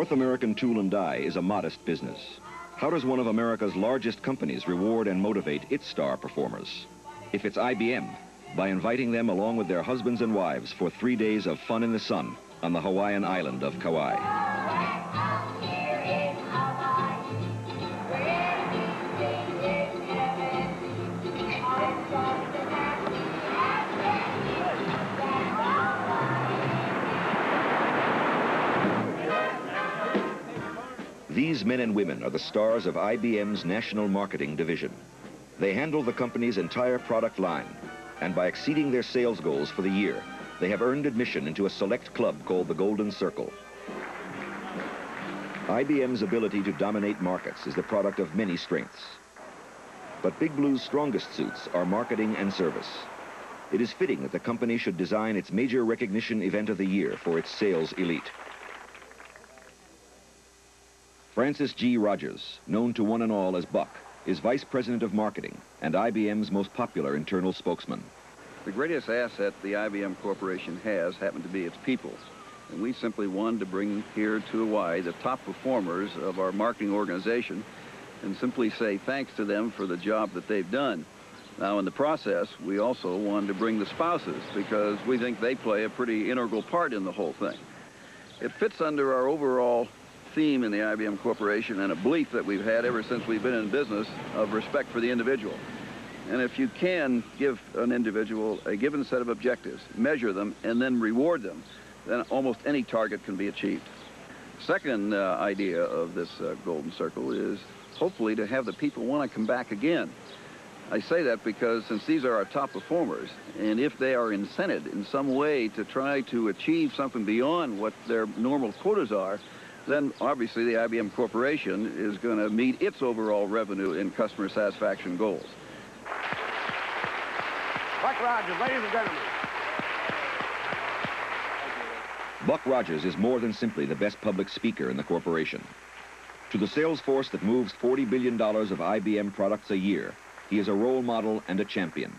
North American Tool and Die is a modest business. How does one of America's largest companies reward and motivate its star performers? If it's IBM, by inviting them along with their husbands and wives for 3 days of fun in the sun on the Hawaiian island of Kauai. These men and women are the stars of IBM's National Marketing Division. They handle the company's entire product line, and by exceeding their sales goals for the year, they have earned admission into a select club called the Golden Circle. IBM's ability to dominate markets is the product of many strengths. But Big Blue's strongest suits are marketing and service. It is fitting that the company should design its major recognition event of the year for its sales elite. Francis G. Rogers, known to one and all as Buck, is Vice President of Marketing and IBM's most popular internal spokesman. The greatest asset the IBM Corporation has happened to be its people. And we simply wanted to bring here to Hawaii the top performers of our marketing organization and simply say thanks to them for the job that they've done. Now, in the process, we also wanted to bring the spouses because we think they play a pretty integral part in the whole thing. It fits under our overall theme in the IBM Corporation and a belief that we've had ever since we've been in business of respect for the individual. And if you can give an individual a given set of objectives, measure them, and then reward them, then almost any target can be achieved. Second idea of this Golden Circle is hopefully to have the people want to come back again. I say that because since these are our top performers, and if they are incented in some way to try to achieve something beyond what their normal quotas are, then obviously the IBM Corporation is going to meet its overall revenue and customer satisfaction goals. Buck Rogers, ladies and gentlemen. Buck Rogers is more than simply the best public speaker in the corporation. To the sales force that moves $40 billion of IBM products a year, he is a role model and a champion,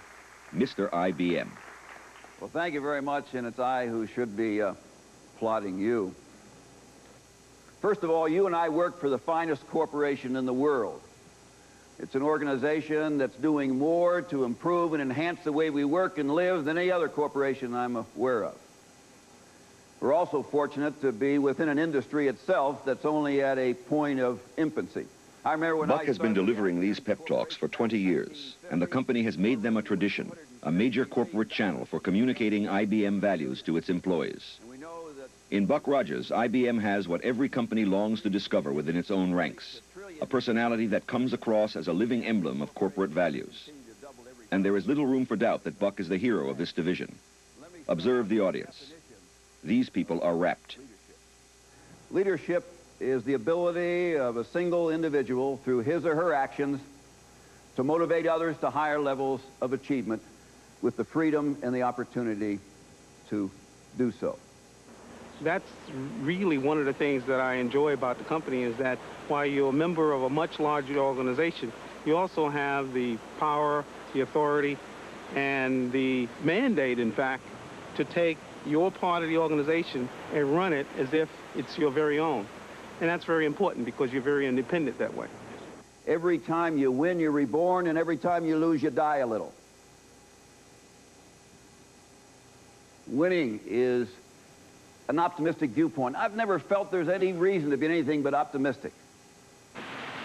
Mr. IBM. Well, thank you very much, and it's I who should be applauding you. First of all, you and I work for the finest corporation in the world. It's an organization that's doing more to improve and enhance the way we work and live than any other corporation I'm aware of. We're also fortunate to be within an industry itself that's only at a point of infancy. I remember when Buck has been delivering these pep talks for 20 years, and the company has made them a tradition, a major corporate channel for communicating IBM values to its employees. In Buck Rogers, IBM has what every company longs to discover within its own ranks, a personality that comes across as a living emblem of corporate values. And there is little room for doubt that Buck is the hero of this division. Observe the audience. These people are rapt. Leadership is the ability of a single individual through his or her actions to motivate others to higher levels of achievement with the freedom and the opportunity to do so. That's really one of the things that I enjoy about the company is that while you're a member of a much larger organization, you also have the power, the authority, and the mandate, in fact, to take your part of the organization and run it as if it's your very own. And that's very important because you're very independent that way. Every time you win, you're reborn, and every time you lose, you die a little. Winning is an optimistic viewpoint. I've never felt there's any reason to be anything but optimistic.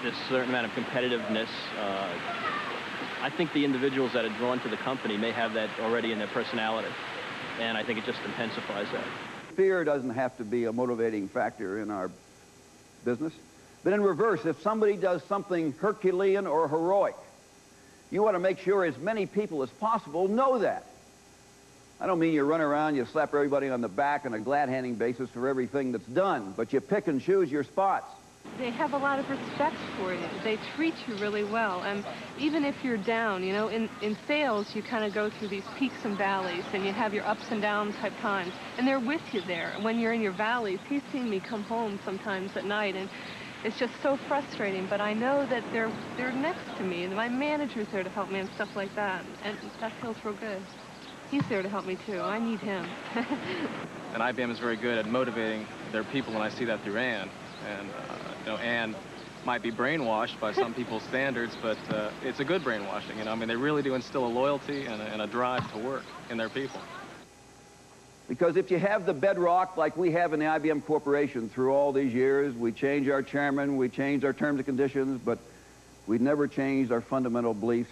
There's a certain amount of competitiveness. I think the individuals that are drawn to the company may have that already in their personality, and I think it just intensifies that. Fear doesn't have to be a motivating factor in our business. But in reverse, if somebody does something Herculean or heroic, you want to make sure as many people as possible know that. I don't mean you run around, you slap everybody on the back on a glad-handing basis for everything that's done, but you pick and choose your spots. They have a lot of respect for you. They treat you really well. And even if you're down, you know, in sales, you kind of go through these peaks and valleys, and you have your ups and downs type times. And they're with you there. When you're in your valleys, he's seen me come home sometimes at night, and it's just so frustrating. But I know that they're next to me, and my manager's there to help me and stuff like that. And that feels real good. He's there to help me, too. I need him. And IBM is very good at motivating their people, and I see that through Ann. And, you know, and might be brainwashed by some people's standards, but it's a good brainwashing, you know. I mean, they really do instill a loyalty and a drive to work in their people. Because if you have the bedrock like we have in the IBM Corporation through all these years, we changed our chairman, we changed our terms and conditions, but we never changed our fundamental beliefs.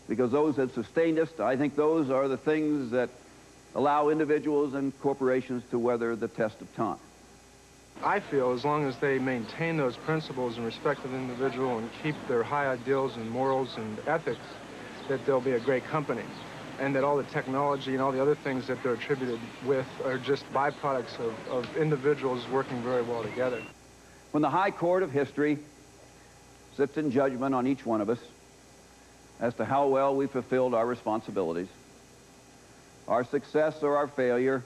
Because those that sustained us, I think those are the things that allow individuals and corporations to weather the test of time. I feel as long as they maintain those principles and respect the individual and keep their high ideals and morals and ethics, that they'll be a great company. And that all the technology and all the other things that they're attributed with are just byproducts of individuals working very well together. When the High Court of History sits in judgment on each one of us as to how well we fulfilled our responsibilities, our success or our failure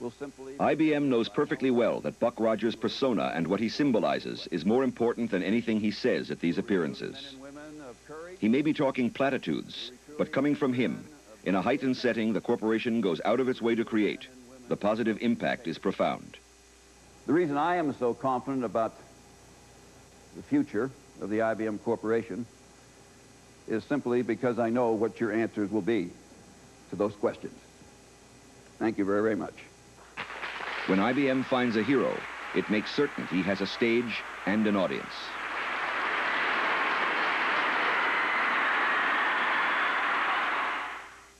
will simply... IBM knows perfectly well that Buck Rogers' persona and what he symbolizes is more important than anything he says at these appearances. He may be talking platitudes, but coming from him, in a heightened setting the corporation goes out of its way to create, the positive impact is profound. The reason I am so confident about the future of the IBM Corporation is simply because I know what your answers will be to those questions. Thank you very, very much. When IBM finds a hero, it makes certain he has a stage and an audience.